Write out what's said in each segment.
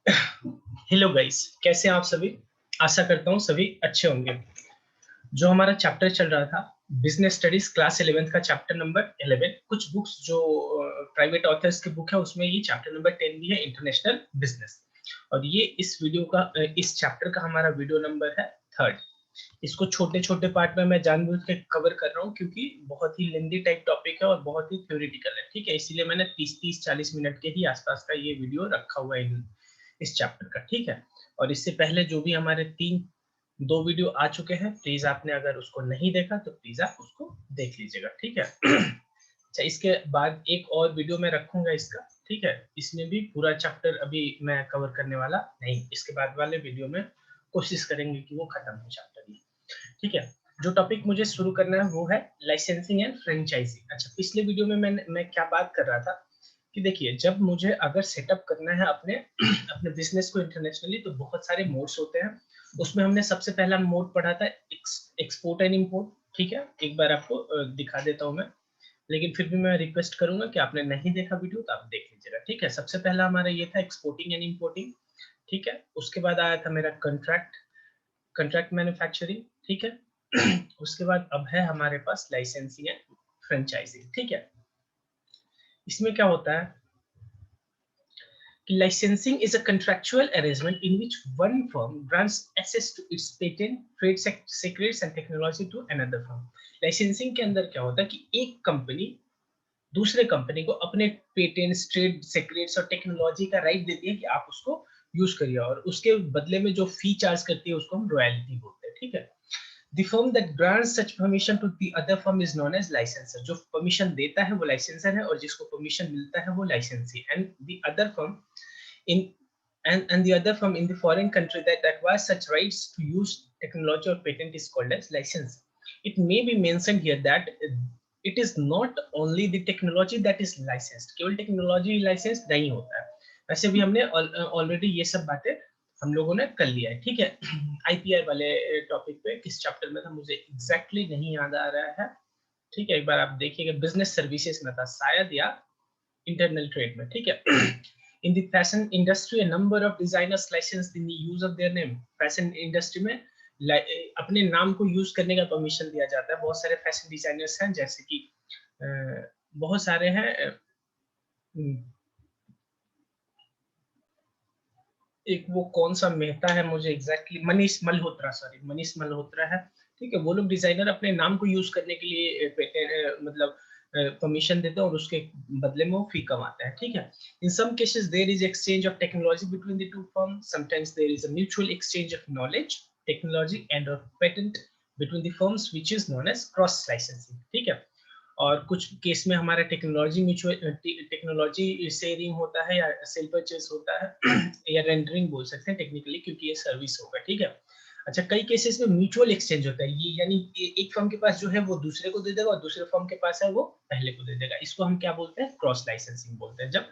Hello guys, कैसे हैं आप सभी। आशा करता हूँ सभी अच्छे होंगे। जो हमारा चैप्टर चल रहा था बिजनेस स्टडीज क्लास 11th का चैप्टर नंबर 11, कुछ बुक्स जो प्राइवेट ऑथर्स की बुक है उसमें ये चैप्टर नंबर 10 भी है, इंटरनेशनल बिजनेस। और ये इस चैप्टर का हमारा वीडियो नंबर है 3rd। इसको छोटे छोटे पार्ट में मैं जानबूझ के कवर कर रहा हूँ क्योंकि बहुत ही लेंदी टाइप टॉपिक है और बहुत ही थ्योरेटिकल है। ठीक है, इसीलिए मैंने 30-40 मिनट के ही आसपास का ये वीडियो रखा हुआ है इस चैप्टर का। ठीक है, और इससे पहले जो भी हमारे दो वीडियो आ चुके हैं, प्लीज आपने अगर उसको नहीं देखा तो प्लीज आप उसको देख लीजिएगा। ठीक है। अच्छा, इसके बाद एक और वीडियो मैं रखूंगा इसका। ठीक है, इसमें भी पूरा चैप्टर अभी मैं कवर करने वाला नहीं, इसके बाद वाले वीडियो में कोशिश करेंगे कि वो खत्म हो चैप्टर ये। ठीक है, जो टॉपिक मुझे शुरू करना है वो है लाइसेंसिंग एंड फ्रेंचाइजिंग। अच्छा, पिछले वीडियो में मैं क्या बात कर रहा था कि देखिए, जब मुझे अगर सेटअप करना है अपने अपने बिजनेस को इंटरनेशनली, तो बहुत सारे मोड्स होते हैं। उसमें हमने सबसे पहला मोड पढ़ा था एक्सपोर्ट एंड इंपोर्ट। ठीक है, एक बार आपको दिखा देता हूं मैं, लेकिन फिर भी मैं रिक्वेस्ट करूंगा कि आपने नहीं देखा वीडियो तो आप देख लीजिएगा। ठीक है, सबसे पहला हमारा ये था एक्सपोर्टिंग एंड इंपोर्टिंग। ठीक है, उसके बाद आया था मेरा कंट्रैक्ट कंट्रैक्ट मैन्युफैक्चरिंग। ठीक है। उसके बाद अब है हमारे पास लाइसेंसिंग एंड फ्रेंचाइजिंग। ठीक है, इसमें क्या होता है कि licensing is a contractual arrangement in which one firm grants access to its patent, trade secrets and technology to another firm। licensing के अंदर क्या होता है कि एक कंपनी दूसरे कंपनी को अपने पेटेंट्स, ट्रेड सीक्रेट्स और टेक्नोलॉजी का राइट देती है कि आप उसको यूज करिए, और उसके बदले में जो फी चार्ज करती है उसको हम रॉयल्टी बोलते हैं। ठीक है, the firm that grants such permission to the other firm is known as licensor। जो परमिशन देता है वो लाइसेंसर है, और जिसको परमिशन मिलता है वो लाइसेंसी। And the other firm in and the other firm in the foreign country that acquires such rights to use technology or patent is called as license। It may be mentioned here that it is not only the technology that is licensed। केवल technology licence नहीं होता है, वैसे भी हमने already ये सब बातें हम लोगों ने कर लिया है। ठीक है। आईपीआर वाले टॉपिक पे किस चैप्टर में था मुझे एग्जैक्टली नहीं याद आ रहा है। ठीक है, एक बार आप देखिएगा, बिजनेस सर्विसेज में था शायद, या इंटरनल ट्रेड में। ठीक है। In the fashion industry, a number of designers licensed in the use of their name। Fashion industry में अपने नाम को यूज करने का परमिशन दिया जाता है। बहुत सारे फैशन डिजाइनर्स हैं, जैसे कि बहुत सारे हैं। एक वो कौन सा मेहता है, मुझे एग्जैक्टली मनीष मल्होत्रा, सॉरी मनीष मल्होत्रा है। ठीक है, वो लोग डिजाइनर अपने नाम को यूज करने के लिए मतलब परमिशन देते हैं और उसके बदले में वो फी कमाते हैं। ठीक है, in some cases there is exchange of technology between the two firm. Sometimes there is a mutual exchange of knowledge, technology and of patent between the firms which is known as cross licensing. ठीक है, और कुछ case में हमारा technology sharing होता है या cell purchase होता है या रेंडरिंग बोल सकते हैं टेक्निकली, क्योंकि ये सर्विस होगा। ठीक है। अच्छा, कई केसेस में म्यूचुअल एक्सचेंज होता है, ये यानी एक फर्म के पास जो है वो दूसरे को दे देगा और दूसरे फर्म के पास है वो पहले को दे देगा। इसको हम क्या बोलते हैं, क्रॉस लाइसेंसिंग बोलते हैं, जब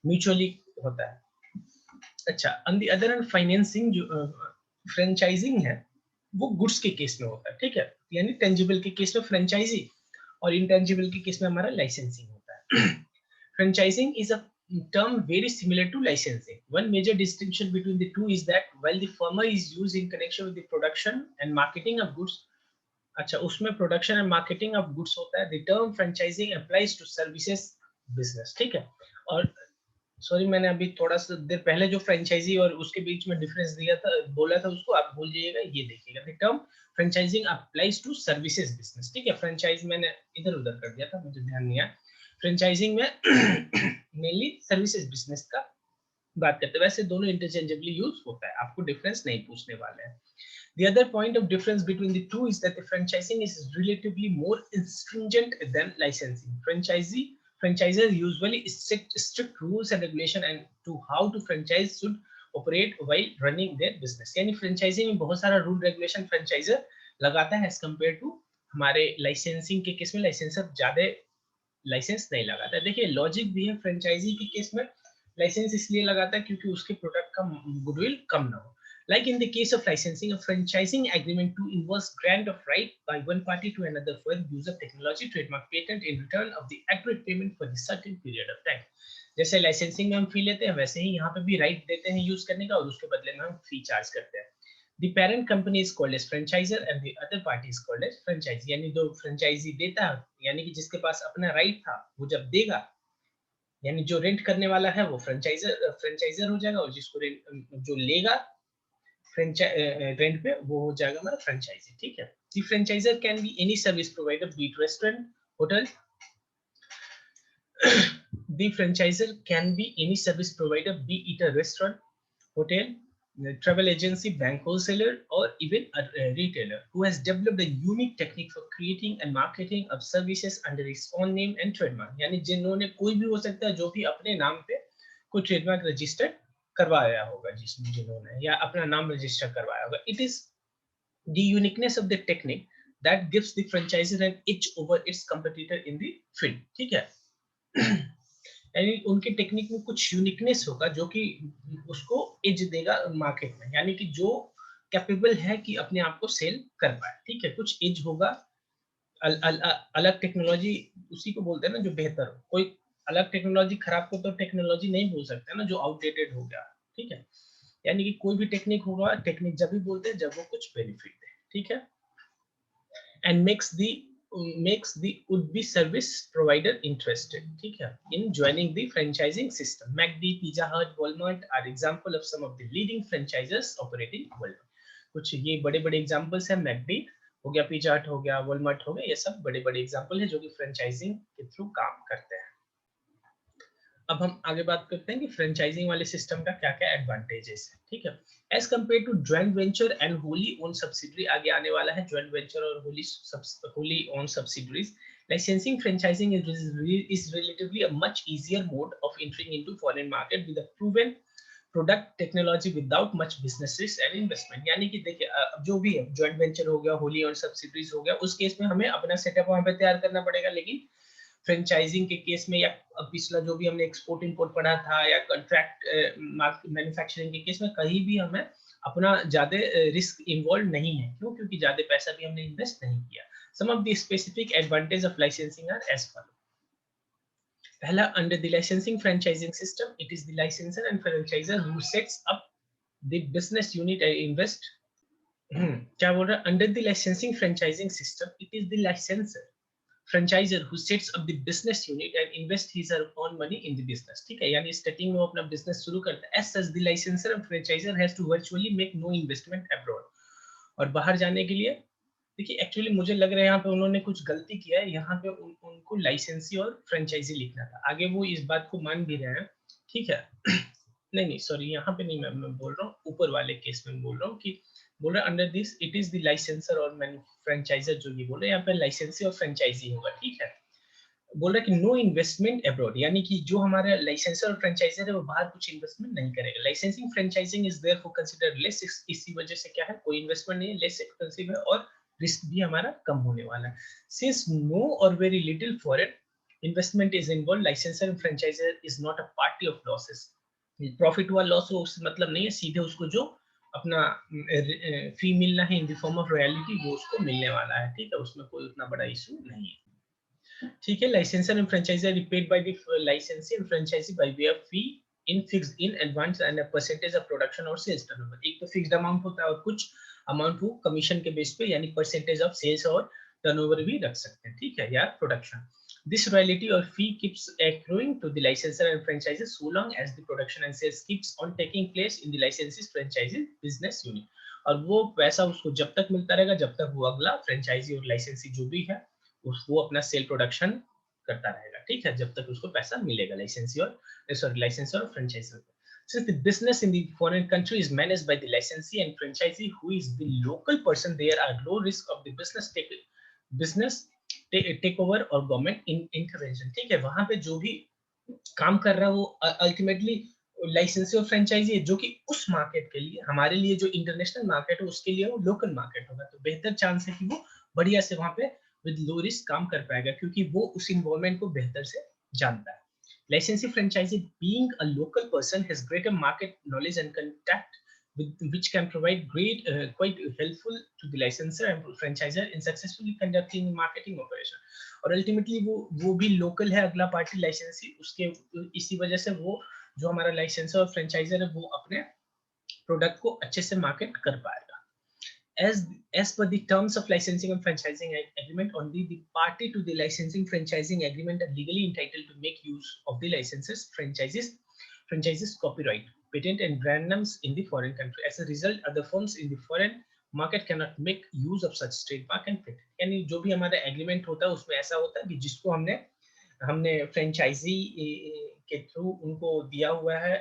म्यूचुअली होता है। अच्छा, on the other hand financing जो फ्रेंचाइजिंग है वो गुड्स के केस में होता है। ठीक है, यानी टेंजिबल के केस में फ्रेंचाइजी और इंटेंजिबल के केस में हमारा लाइसेंसिंग होता है। Franchising is a term very similar to licensing। One major distinction between the two is that while the former is used in connection with the production and marketing of goods, अच्छा उसमें production and marketing of goods होता है, the term franchising applies to services business। ठीक है, और sorry मैंने अभी थोड़ा सा देर पहले जो फ्रेंचाइजी और उसके बीच में डिफरेंस दिया था, बोला था, उसको आप भूल जाइएगा, ये देखिएगा। The term franchising applies to services business. ठीक है, फ्रेंचाइज मैंने इधर उधर कर दिया था, मुझे ध्यान नहीं आया। फ्रेंचाइजिंग में मेनली सर्विसेज बिजनेस का बात करते हैं, वैसे दोनों इंटरचेंजेबली यूज होता है, आपको डिफरेंस नहीं पूछने वाले हैं। The other point of difference between the two is that the franchising is relatively more stringent than licensing। Franchisers usually strict rules and regulation and to how to franchise should operate while running their business। यानी franchising में बहुत सारा rule regulation franchisor लगाता है as compare to हमारे licensing के case में licensor ज्यादा लाइसेंस नहीं लगाता है। देखिए लॉजिक भी है, फ्रेंचाइजी के केस में लाइसेंस इसलिए लगाता है क्योंकि उसके प्रोडक्ट का गुडविल कम ना हो। Like in the case of licensing, a franchising agreement to involves grant of right by one party to another for the use of technology, trademark, patent in return of the accurate payment for the certain period of time। जैसे licensing में हम फी लेते हैं, वैसे ही यहाँ पे भी right देते हैं यूज करने का, और उसके बदले में हम फी चार्ज करते हैं। The parent company is called as franchisor and the other party is called as franchise। यानी जो फ्रेंचाइजी देता है, यानी कि जिसके पास अपना राइट था, वो जब देगा, यानी जो रेंट करने वाला है वो फ्रेंचाइजर हो जाएगा, और जिसको जो लेगा रेंट पे, वो हो जाएगा हमारा फ्रेंचाइजी। ठीक है। The franchisor can be any service provider, be it restaurant, hotel। The franchisor can be any service provider, be it a restaurant, hotel, travel agency, bank wholesaler, or even a retailer who has developed a unique technique for creating and marketing of services under its own name and trademark। यानी जिन्होंने, कोई भी हो सकता है जो भी अपने नाम पे कोई ट्रेडमार्क रजिस्टर करवाया होगा, जिसमें जिन्होंने या अपना नाम रजिस्टर करवाया होगा। It is the uniqueness of the technique that gives the franchisor an edge over its competitor in the field। ठीक है। यानी उनके टेक्निक में कुछ यूनिकनेस होगा जो कि उसको एज देगा मार्केट में, यानी कि जो कैपेबल है कि अपने आप को सेल कर पाए। ठीक है। कुछ एज होगा, अलग टेक्नोलॉजी उसी को बोलते हैं ना जो बेहतर हो। कोई अलग टेक्नोलॉजी खराब को तो टेक्नोलॉजी नहीं बोल सकते ना, जो आउटडेटेड हो गया। ठीक है। यानी कि कोई भी टेक्निक होगा, टेक्निक जब भी बोलते हैं जब वो कुछ बेनिफिट दे। ठीक है। and makes the would-be service provider interested, ठीक है, in joining the franchising system। McD, Pizza Hut, Walmart are example of some of the leading franchises operating worldwide। कुछ ये बड़े-बड़े एग्जांपल्स हैं। McD हो गया, पिज्जा हट हो गया, वॉलमार्ट हो गया, ये सब बड़े-बड़े एग्जांपल है जो कि फ्रेंचाइजिंग के थ्रू काम करते हैं। अब हम आगे बात करते हैं कि फ्रेंचाइजिंग वाले सिस्टम का क्या-क्या एडवांटेजेस है। ठीक है। As compared to joint venture and wholly owned subsidiary, आगे आने वाला है जॉइंट वेंचर और wholly owned subsidiaries. Licensing franchising is relatively a much easier mode of entering into foreign market with a proven product technology without much business risk and investment। यानी कि देखिए, जो भी है जॉइंट वेंचर हो गया, Holi owned subsidiaries हो गया, उस केस में हमें अपना सेटअप वहां पे तैयार करना पड़ेगा, लेकिन फ्रेंचाइजिंग के केस में या पिछला जो भी हमने एक्सपोर्ट इंपोर्ट पढ़ा था या कॉन्ट्रैक्ट मैन्युफैक्चरिंग के केस में, कहीं भी हमें अपना ज्यादा रिस्क इन्वॉल्व नहीं है। क्यों? क्योंकि ज्यादा पैसा भी हमने इन्वेस्ट नहीं किया। Some of the specific advantage of licensing are as follow. पहला, under the licensing franchising system, it is the licensor and franchisor who sets up the business unit and invest. क्या बोल रहा है? Under the licensing franchising system, it is the licensor franchisor who sets up the business unit and invest his or her own money in the business। ठीक है। यानी starting में वो अपना बिजनेस शुरू करता है। As such, the licensor and franchisor has to virtually make no investment abroad। और बाहर जाने के लिए, देखिए एक्चुअली मुझे लग रहा है यहाँ पे उन्होंने कुछ गलती किया है। यहाँ पे उनको लाइसेंसी और फ्रेंचाइजी लिखना था। आगे वो इस बात को मान भी रहे हैं। ठीक है। नहीं सॉरी, यहाँ पे नहीं, मैं बोल रहा हूँ ऊपर वाले केस में बोल रहा हूँ कि बोल रहा under this it is the licensor और फ्रेंचाइजर, जो ये बोल रहे हैं यहाँ पे लाइसेंसी और फ्रेंचाइजी होगा। ठीक है। बोल रहा है कि नो इन्वेस्टमेंट अब्रॉड, यानी कि जो हमारा लाइसेंसर और फ्रेंचाइजर है वो बाहर कुछ इन्वेस्टमेंट नहीं करेगा। Licensing franchising is therefore considered less, इसी वजह से क्या है, कोई इन्वेस्टमेंट नहीं है, लेस एक्सपेंसिव है और रिस्क भी हमारा कम होने वाला है। सिंस नो और very little foreign investment is involve, licensor and franchisor is not a party of losses. Profit हुआ लॉस हो उससे मतलब नहीं है, सीधे उसको जो अपना फी मिलना है in the form of royalty, वो उसको मिलने वाला है। ठीक है। उसमें कोई उतना बड़ा इशू नहीं है। ठीक है। Licensor and franchisor paid by the licensee and franchisee by way of fee in fixed in advance and a percentage of production और sales turnover। एक तो फिक्स्ड अमाउंट होता है और कुछ अमाउंट वो कमीशन के बेस पे, यानी परसेंटेज ऑफ सेल्स और टर्नओवर भी रख सकते हैं। ठीक है। या production. This royalty or fee keeps accruing to the licensor and franchisor so long as the production and sales keeps on taking place in the licensee's franchise business unit। और वो पैसा उसको जब तक मिलता रहेगा जब तक वो अगला फ्रेंचाइजी और लाइसेंसी जो भी है वो अपना सेल प्रोडक्शन करता रहेगा। ठीक है। जब तक उसको पैसा मिलेगा लाइसेंसी और लाइसेंसर और franchisor. Since the business in the foreign country is managed by the licensee and franchisee who is the local person, there are low risk of the business take over और गवर्नमेंट इंटरवेंशन। ठीक है। वहां पे जो भी काम कर रहा है वो अल्टीमेटली लाइसेंसी और फ्रेंचाइजी है, जो कि उस मार्केट के लिए, हमारे लिए जो इंटरनेशनल मार्केट है उसके लिए वो लोकल मार्केट होगा, तो बेहतर चांस है कि वो बढ़िया से वहां पे विद लो रिस्क काम कर पाएगा, क्योंकि वो उस इन्वायरमेंट को बेहतर से जानता है। Licensee franchisee, being a local person, has greater market knowledge and contact which can provide quite helpful to the licensor and franchisor in successfully conducting marketing operation। और अल्टीमेटली वो भी लोकल है अगला पार्टी लाइसेंसी, उसके इसी वजह से वो जो हमारा लाइसेंसर और फ्रेंचाइजर है वो अपने प्रोडक्ट को अच्छे से मार्केट कर पाएगा। As per the terms of licensing and franchising agreement, only the party to the licensing franchising agreement are legally entitled to make use of the licenses, franchises, copyright, patent, and brand names in the foreign country. As a result, other firms in the foreign market cannot make use of such trademark and patent. यानी जो भी हमारा agreement होता है उसमें ऐसा होता है कि जिसको हमने फ्रेंचाइजी के थ्रू उनको दिया हुआ है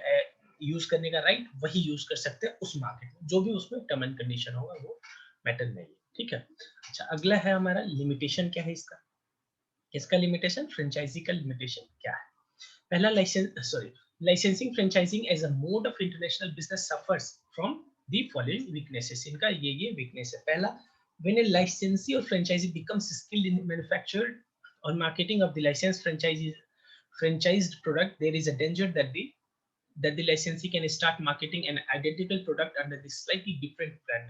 यूज करने का राइट, वही यूज कर सकते हैं उस मार्केट में, जो भी उसमें टर्म एंड कंडीशन होगा वो मैटर नहीं है। ठीक है। अच्छा, अगला है हमारा लिमिटेशन। क्या है इसका लिमिटेशन, फ्रेंचाइजी का लिमिटेशन क्या है? पहला licensing franchising as a mode of international business suffers from the following weaknesses. इनका ये वीकनेस है। पहला, व्हेन ए लाइसेंसी और franchisee becomes skilled in manufacture और marketing of the license franchised product, there is a danger that the licensee can start marketing an identical product under the slightly different brand.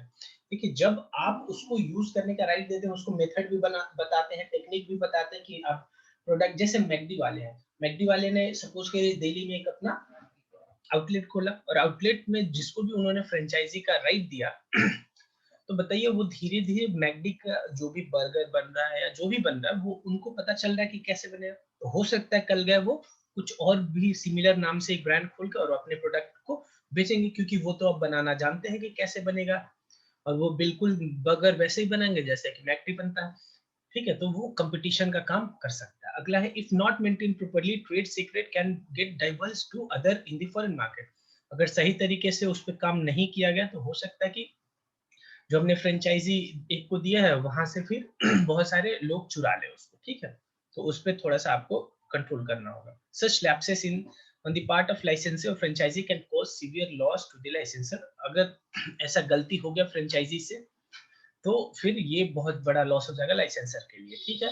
देखिए, जब आप उसको use करने का right देते हैं, उसको मेथड भी बताते हैं, टेक्निक भी बताते हैं कि आप प्रोडक्ट, जैसे मैकडी वाले हैं, मैकडी वाले ने सपोज के दिल्ली में एक अपना आउटलेट खोला और आउटलेट में जिसको भी उन्होंने फ्रेंचाइजी का राइट दिया तो बताइए वो धीरे धीरे मैकडी का जो भी बर्गर बन रहा है या जो भी बन रहा है वो उनको पता चल रहा है कि कैसे बनेगा। तो हो सकता है कल गए वो कुछ और भी सिमिलर नाम से एक ब्रांड खोल कर और अपने प्रोडक्ट को बेचेंगे, क्योंकि वो तो अब बनाना जानते हैं कि कैसे बनेगा और वो बिल्कुल बर्गर वैसे ही बनाएंगे जैसे कि मैकडी बनता है। ठीक है, तो वो कंपटीशन का काम कर सकता है। अगला है, if not maintain properly, trade secret can get diverse to other in the foreign market. अगर सही तरीके से उस पर काम नहीं किया गया तो हो सकता है कि जो हमने फ्रेंचाइजी एक को दिया है वहां से फिर बहुत सारे लोग चुरा ले उसको। ठीक है, तो उस पर थोड़ा सा आपको कंट्रोल करना होगा। Such lapses in on the part of licensee or franchisee can cause severe loss to the licensor। अगर ऐसा गलती हो गया फ्रेंचाइजी से तो फिर ये बहुत बड़ा लॉस हो जाएगा लाइसेंसर के लिए। ठीक है।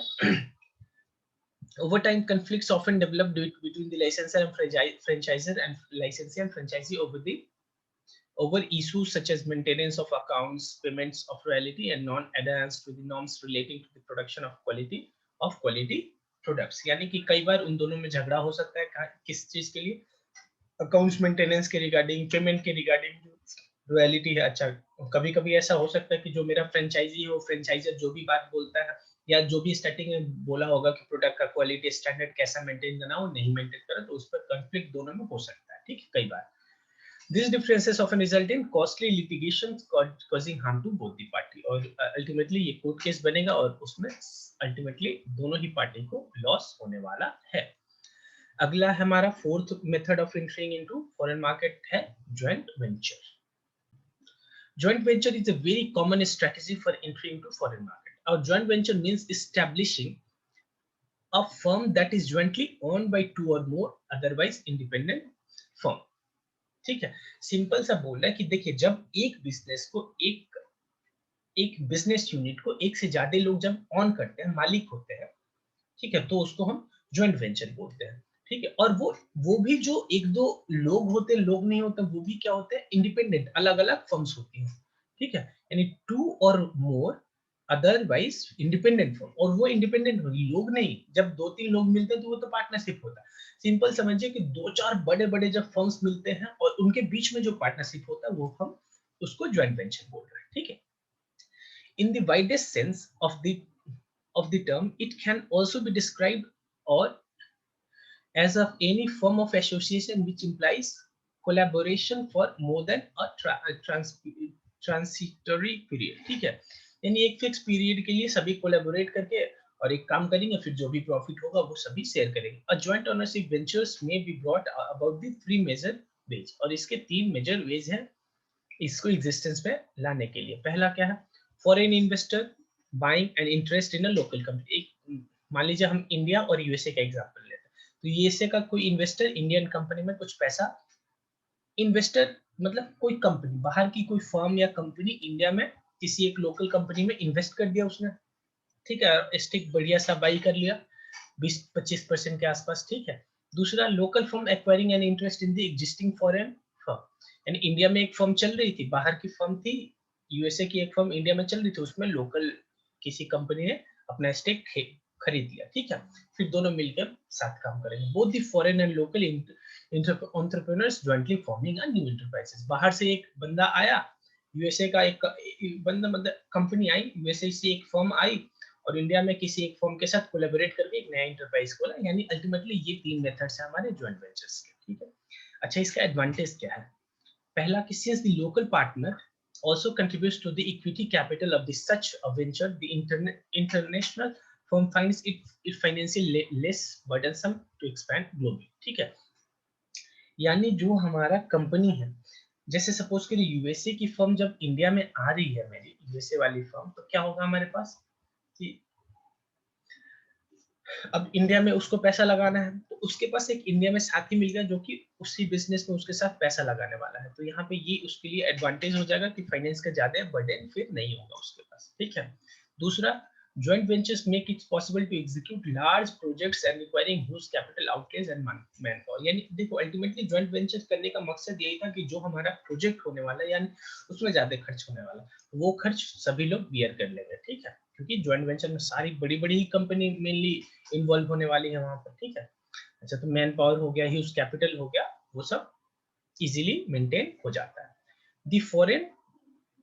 Over time, conflicts often develop between the licensor and franchisor and licensee and franchisee over issues such as maintenance of accounts, payments of royalty, and non-adherence to the norms relating to the production of quality products। यानी कि कई बार उन दोनों में झगड़ा हो सकता है किस चीज के लिए, अकाउंट्स मेंटेनेंस के रिगार्डिंग, पेमेंट के रिगार्डिंग, रॉयल्टी है। अच्छा, कभी कभी ऐसा हो सकता है कि जो मेरा फ्रेंचाइजी हो, फ्रेंचाइजर जो भी बात बोलता है या जो भी स्टार्टिंग में बोला होगा कि प्रोडक्ट का क्वालिटी स्टैंडर्ड कैसा मेंटेन करना, वो नहीं मेंटेन करा, तो उस पर कॉन्फ्लिक्ट दोनों में हो सकता है। ठीक है, कई बार these differences often result in costly litigation causing harm to both the party। और ultimately ये कोर्ट केस बनेगा और उसमें ultimately दोनों ही पार्टी को लॉस होने वाला है। अगला हमारा fourth method of entering into foreign market है joint venture। Joint venture is a very common strategy for entering into foreign market। Our joint venture means establishing a firm that is jointly owned by two or more otherwise independent firm। ठीक है, simple सा बोल रहा है कि देखिए, जब एक बिजनेस को एक बिजनेस यूनिट को एक से ज्यादा लोग जब ऑन करते हैं, मालिक होते हैं, ठीक है, तो उसको हम जॉइंट वेंचर बोलते हैं। ठीक है, और वो भी जो एक दो लोग होते हैं, लोग नहीं होते, वो भी क्या होते हैं, इंडिपेंडेंट, अलग अलग फर्म्स होती हैं। ठीक है, यानी टू और मोर अदरवाइज इंडिपेंडेंट फर्म, और वो इंडिपेंडेंट लोग नहीं, जब दो तीन लोग मिलते हैं तो वो तो पार्टनरशिप होता है। सिंपल समझिए कि दो चार बड़े बड़े जब फर्म्स मिलते हैं और उनके बीच में जो पार्टनरशिप होता है वो हम उसको ज्वाइंट वेंचर बोल रहे हैं। ठीक है, in the widest sense of the term, it can also be described or as of any form of association which implies collaboration for more than a transitory period। ठीक है, यानी एक फिक्स पीरियड के लिए सभी कोलैबोरेट करके और एक काम करेंगे, फिर जो भी प्रॉफिट होगा वो सभी शेयर करेंगे। अ जॉइंट ओनरशिप वेंचर्स में be brought about the three major ways. और इसके तीन मेजर वेज हैं इसको एग्जिस्टेंस में लाने के लिए। पहला क्या है, foreign investor buying an interest in a local company. एक मान लीजिए हम इंडिया और यूएसए का एग्जांपल लेते हैं, तो यूएसए का कोई इन्वेस्टर इंडियन कंपनी में कुछ पैसा, इन्वेस्टर मतलब कोई कंपनी बाहर की कोई फर्म या कंपनी इंडिया में किसी एक लोकल कंपनी में इन्वेस्ट कर दिया उसने। ठीक है, स्टिक बढ़िया सा बाई कर लिया 20-25% के आसपास। ठीक है, दूसरा, local firm acquiring an interest in the existing foreign firm. यानी इंडिया में एक फर्म चल रही थी, बाहर की फर्म थी, यूएसए की एक फर्म इंडिया में चल रही थी, उसमें लोकल किसी कंपनी ने अपना स्टेक खरीद लिया, ठीक है, फिर दोनों मिलकर साथ काम करेंगे। Both the foreign and local entrepreneurs jointly forming a new enterprises. बाहर से एक बंदा आया, यूएसए का एक बंदा, मतलब कंपनी आई, यूएसए से एक फर्म आई और इंडिया में किसी एक फर्म के साथ कोलैबोरेट करके एक नया एंटरप्राइज खोला। यानी अल्टीमेटली ये 3 मेथड्स हैं हमारे जॉइंट वेंचर्स के, ठीक है। अच्छा, इसका एडवांटेज क्या है? पहला कि since the local partner also contributes to the equity capital of the such a venture, the international firm finds it financially less burdensome to expand globally, ठीक है। यानी जो हमारा कंपनी है, जैसे सपोज करिए यूएसए की फर्म जब इंडिया में आ रही है, मेरी यूएसए वाली फर्म, तो क्या होगा हमारे पास कि अब इंडिया में उसको पैसा लगाना है, तो उसके पास एक इंडिया में साथी मिल गया जो कि उसी बिजनेस में उसके साथ पैसा लगाने वाला है। तो यहाँ पे ये उसके लिए एडवांटेज हो जाएगा कि फाइनेंस का ज्यादा बर्डन फिर नहीं होगा उसके पास, ठीक है। दूसरा, joint ventures make it possible to execute large projects and requiring huge capital outlays and manpower। यानी देखो अल्टीमेटली joint ventures करने का मकसद यही था कि जो हमारा प्रोजेक्ट होने वाला है, यानी उसमें ज्यादा खर्च होने वाला, वो खर्च सभी लोग बियर कर लेंगे, ठीक है, क्योंकि ज्वाइंट वेंचर में सारी बड़ी बड़ी कंपनी मेनली इन्वॉल्व होने वाली है वहां पर, ठीक है। अच्छा, तो मैन पावर हो गया, ह्यूज कैपिटल हो गया, वो सब इजीली मेंटेन हो जाता है। The foreign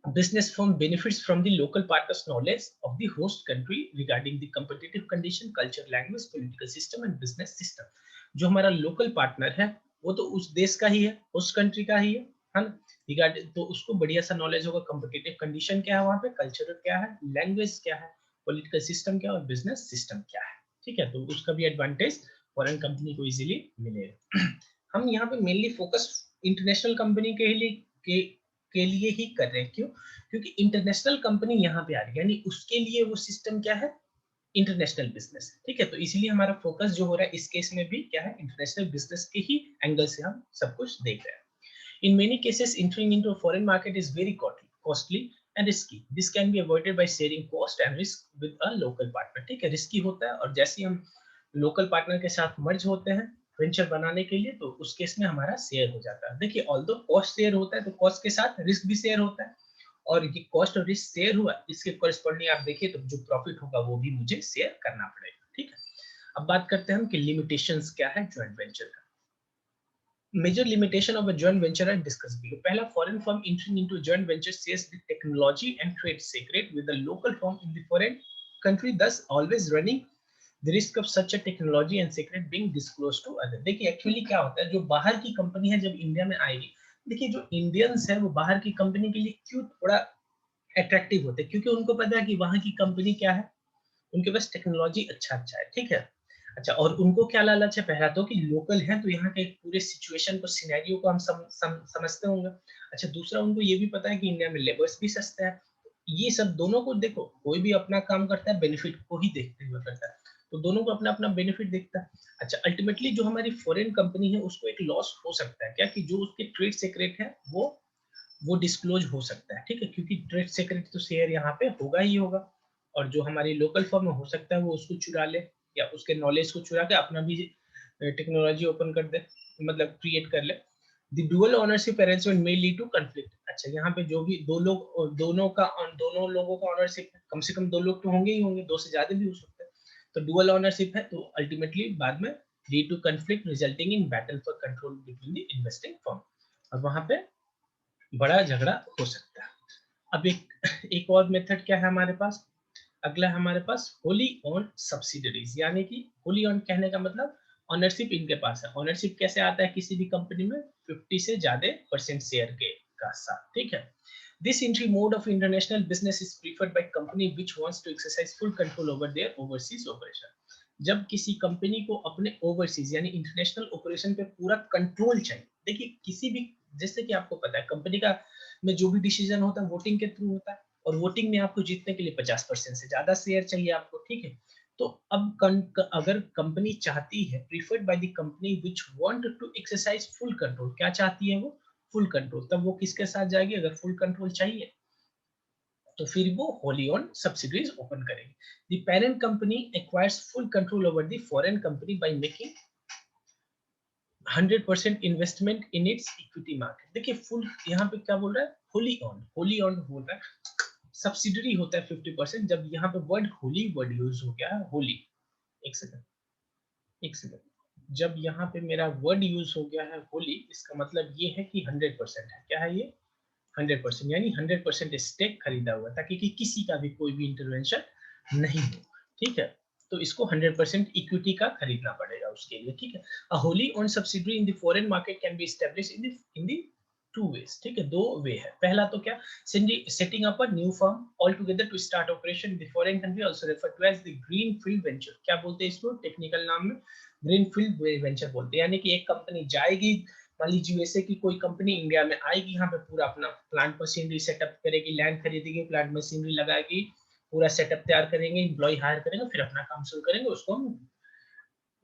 business firm benefits from the local partners knowledge of the host country regarding the competitive condition, culture, language, political system and business system। जो हमारा लोकल पार्टनर है वो तो उस देश का ही है, होस्ट कंट्री का ही है ना, रिगार्डिंग, तो उसको बढ़िया सा नॉलेज होगा कंपिटिटिव कंडीशन क्या है वहां पे, कल्चर क्या है, लैंग्वेज क्या है, पॉलिटिकल सिस्टम क्या है और बिजनेस सिस्टम क्या है, ठीक है। तो उसका भी एडवांटेज फॉरेन कंपनी को इजीली मिलेगा। हम यहाँ पे मेनली फोकस इंटरनेशनल कंपनी के लिए ही कर रहे हैं। क्यों? क्योंकि इंटरनेशनल कंपनी यहाँ पे आ रही है, यानी उसके लिए वो सिस्टम क्या है, इंटरनेशनल बिजनेस, ठीक है। तो इसलिए हमारा फोकस जो हो रहा है इस केस में भी क्या है, इंटरनेशनल बिजनेस के ही एंगल से हम सब कुछ देख रहे हैं। In many cases, entering into a foreign market is very costly and risky. This can be avoided by sharing cost and risk with a local partner। ठीक है, रिस्की होता है और जैसे हम लोकल पार्टनर के साथ मर्ज होते हैं वेंचर बनाने के लिए, तो उस केस में हमारा शेयर हो जाता है। देखिए, ऑल्दो कॉस्ट शेयर होता है तो कॉस्ट के साथ रिस्क भी शेयर होता है, और ये कॉस्ट और रिस्क शेयर हुआ, इसके कॉरेस्पॉन्डिंग आप देखिए तो जो प्रॉफिट होगा वो भी मुझे शेयर करना पड़ेगा, ठीक है। अब बात करते हैं हम कि लिमिटेशंस क्या है जॉइंट वेंचर का। Major limitation of a joint venture are discussed below। पहला, foreign firm entering into a joint venture shares the technology and trade secret with the local firm in the foreign country, thus always running the risk of such a technology and secret being disclosed to other। देखिए actually क्या होता है, जो बाहर की company है जब India में आएगी, देखिए जो इंडियंस है वो बाहर की कंपनी के लिए क्यों थोड़ा अट्रैक्टिव होते हैं, क्योंकि उनको पता है कि वहां की कंपनी क्या है, उनके पास टेक्नोलॉजी अच्छा अच्छा है, ठीक है। अच्छा, और उनको क्या लालच है, पहला तो कि लोकल है तो यहाँ के पूरे सिचुएशन को, सिनेरियो को हम समझते होंगे। अच्छा, दूसरा उनको ये भी पता है कि इंडिया में लेबर्स भी सस्ते हैं। ये सब दोनों को देखो, कोई भी अपना काम करता है बेनिफिट को ही देखते हुए करता है, तो दोनों को अपना अपना बेनिफिट देखता है। अच्छा, अल्टीमेटली जो हमारी फॉरेन कंपनी है उसको एक लॉस हो सकता है क्या, कि जो उसके ट्रेड सीक्रेट है वो डिस्क्लोज हो सकता है, ठीक है, क्योंकि ट्रेड सीक्रेट तो शेयर यहाँ पे होगा ही होगा, और जो हमारी लोकल फर्म हो सकता है वो उसको चुरा ले, या उसके नॉलेज को चुरा के अपना भी टेक्नोलॉजी ओपन कर दे, मतलब क्रिएट कर ले। The dual ownership arrangement may lead to conflict. अच्छा, यहाँ पे जो भी दोनों लोगों का ओनरशिप है, कम से कम 2 लोग तो होंगे ही होंगे, 2 से ज्यादा भी हो सकते हैं, तो डुअल ओनरशिप है, तो अल्टीमेटली बाद में lead to conflict resulting in battle for control between the investing firm, और वहां पे बड़ा झगड़ा हो सकता है। अब एक और मेथड क्या है हमारे पास, अगला हमारे पास होली ओन सब्सिडरीज, यानी कि होली ओन कहने का मतलब ऑनरशिप इनके पास है। ऑनरशिप कैसे आता है किसी भी कंपनी में, 50 से ज्यादा परसेंट शेयर के का साथ, ठीक है। This entry mode of international business is preferred by company which wants to exercise full control over their overseas operation. जब किसी कंपनी को अपने ओवरसीज यानी इंटरनेशनल ऑपरेशन पे पूरा कंट्रोल चाहिए, देखिए किसी भी, जैसे कि आपको पता है कंपनी का में जो भी डिसीजन होता है वोटिंग के थ्रू होता है, और वोटिंग में आपको जीतने के लिए 50% से ज्यादा शेयर चाहिए आपको, ठीक है। तो अब अगर कंपनी चाहती है, preferred by the company which want to exercise full control, क्या चाहती है वो, फुल कंट्रोल, तब वो किसके साथ जाएगी, अगर फुल कंट्रोल चाहिए तो फिर वो होली ओन सब्सिडीज ओपन करेगी। The parent company acquires full control over the foreign company by making 100% investment in its equity market. देखिए फुल यहाँ पे क्या बोल रहा है, होली ऑन बोल रहा है, सब्सिडरी होता है 50%। जब यहाँ पे वर्ड होली वर्ड यूज हो गया है, होली, एक सेकंड, एक सेकंड। जब यहाँ पे मेरा वर्ड यूज हो गया है होली, इसका मतलब ये है कि 100% है। क्या है ये? 100%, यानी 100% स्टेक खरीदा हुआ, ताकि कि किसी का भी कोई भी इंटरवेंशन नहीं हो। ठीक है, तो इसको 100% इक्विटी का खरीदना पड़ेगा उसके लिए। ठीक है, a wholly owned subsidiary in the foreign market can be established in the two ways. ठीक है, दो वे है। पहला तो क्या, setting up a new firm all together to start operation in the foreign country, also referred to as the green field venture. क्या बोलते हैं इसको टेक्निकल नाम में? ग्रीन फील्ड वेंचर बोलते हैं। यानी कि एक कंपनी जाएगी, मान लीजिए यूएसए की कोई कंपनी इंडिया में आएगी, यहाँ पे पूरा अपना प्लांट मशीनरी सेटअप करेगी, लैंड खरीदेगी, प्लांट मशीनरी लगाएगी, पूरा सेटअप तैयार करेंगे, एम्प्लॉय हायर करेंगे, फिर अपना काम शुरू करेंगे, उसको हम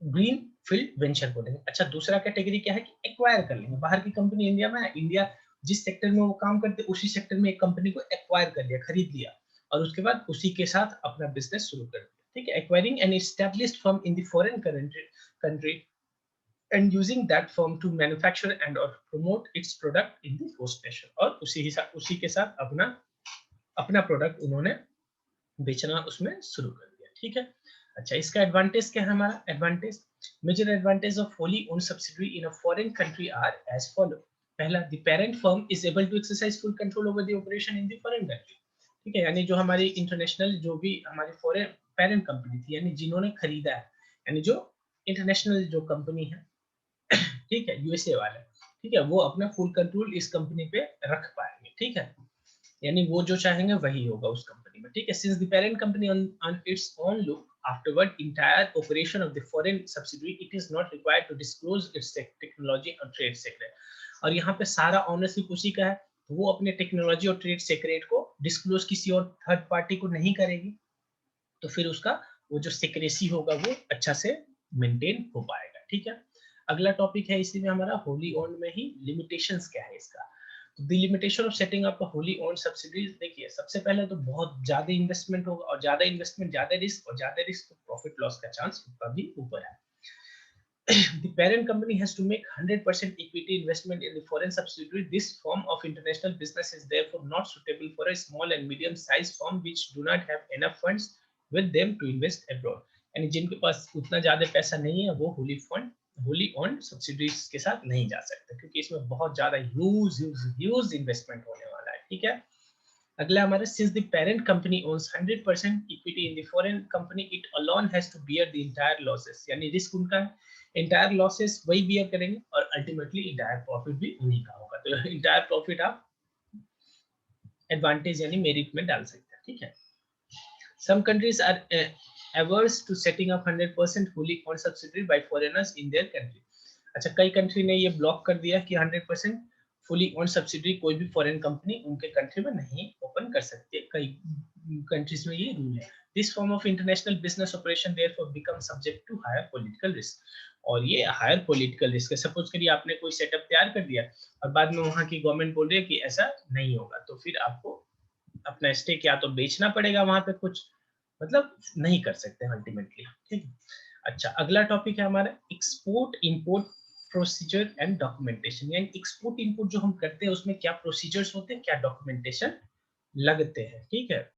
ग्रीन फील्ड वेंचर बोलेंगे। अच्छा, दूसरा कैटेगरी क्या है कि एक्वायर कर लेंगे। बाहर की कंपनी इंडिया में है, इंडिया जिस सेक्टर में वो काम करते उसी सेक्टर में एक कंपनी को एक्वायर कर लिया, खरीद लिया, और उसके बाद उसी के साथ अपना बिजनेस शुरू कर दिया। ठीक है, acquiring an established firm in the foreign country and using that firm to manufacture and or promote its product in the host nation, और उसी के साथ अपना अपना प्रोडक्ट उन्होंने बेचना उसमें शुरू कर दिया। ठीक है, अच्छा, इसका एडवांटेज क्या है? हमारा advantage, major advantage of wholly owned subsidiary in a foreign country are as follow. पहला, the parent firm is able to exercise full control over the operation in the foreign country. ठीक है, यानी जो हमारी international जो भी हमारी foreign parent company थी, यानी जिन्होंने खरीदा है, यानी जो इंटरनेशनल जो कंपनी है, ठीक है, यूएसए वाले, ठीक है, वो अपना फुल कंट्रोल इस कंपनी पे रख पाएंगे। ठीक है, यानी वो जो चाहेंगे वही होगा उस कंपनी में। ठीक है, since the parent company on its own look afterward entire operation of the foreign subsidiary, it is not required to disclose its technology और ट्रेड सीक्रेट। और यहाँ पे सारा ऑनरशिप उसी का है, तो वो अपने टेक्नोलॉजी और ट्रेड सीक्रेट को डिस्क्लोज किसी और थर्ड पार्टी को नहीं करेगी, तो फिर उसका वो जो सिक्रेसी होगा वो अच्छा से मेंटेन हो पाएगा। ठीक है, अगला टॉपिक है इसी में हमारा होली ओन्ड में ही लिमिटेशंस क्या है इसका। The limitation of setting up a wholly owned subsidies, देखिए सबसे पहले तो बहुत ज्यादा इन्वेस्टमेंट होगा, और ज्यादा इन्वेस्टमेंट ज्यादा रिस्क, और ज्यादा रिस्क तो प्रॉफिट लॉस का चांस भी ऊपर है। The parent company has to make 100% equity investment in the foreign subsidiary. This form of international business is therefore not suitable for a small and medium-sized firm which do not have enough funds with them to invest abroad. यानी जिनके पास उतना ज्यादा पैसा नहीं है, वो wholly owned subsidies के साथ नहीं जा सकते, क्योंकि इसमें बहुत ज्यादा ह्यूज इन्वेस्टमेंट होने वाला है। ठीक है, अगला हमारा, since the parent company owns 100% equity in the foreign company, it alone has to bear the entire losses. यानी रिस्क उनका है, एंटायर लॉसेस वही बियर करेंगे, और अल्टीमेटली एंटायर प्रॉफिट भी उन्हीं का होगा। तो एंटायर प्रॉफिट आप एडवांटेज यानी मेरिट में डाल सकते हैं। ठीक है, some countries are averse to setting up 100% fully owned subsidiary by foreigners in their country. अच्छा, कई कंट्री ने ये ब्लॉक कर दिया कि 100% फुली ओन सब्सिडरी कोई भी फॉरेन कंपनी उनके कंट्री में नहीं ओपन कर सकती है। कई कंट्रीज में ये रूल है। This form of international business operation therefore become subject to higher political risk, और ये हायर पॉलिटिकल रिस्क है। सपोज करिए आपने कोई सेटअप तैयार कर दिया, और बाद में वहां की गवर्नमेंट बोल रही है कि ऐसा नहीं होगा, तो फिर आपको अपना स्टेक या तो बेचना पड़ेगा वहां पे, कुछ मतलब नहीं कर सकते अल्टीमेटली। ठीक है, अच्छा, अगला टॉपिक है हमारा export import procedure and documentation. यानी एक्सपोर्ट इंपोर्ट जो हम करते हैं उसमें क्या प्रोसीजर्स होते हैं, क्या डॉक्यूमेंटेशन लगते हैं। ठीक है,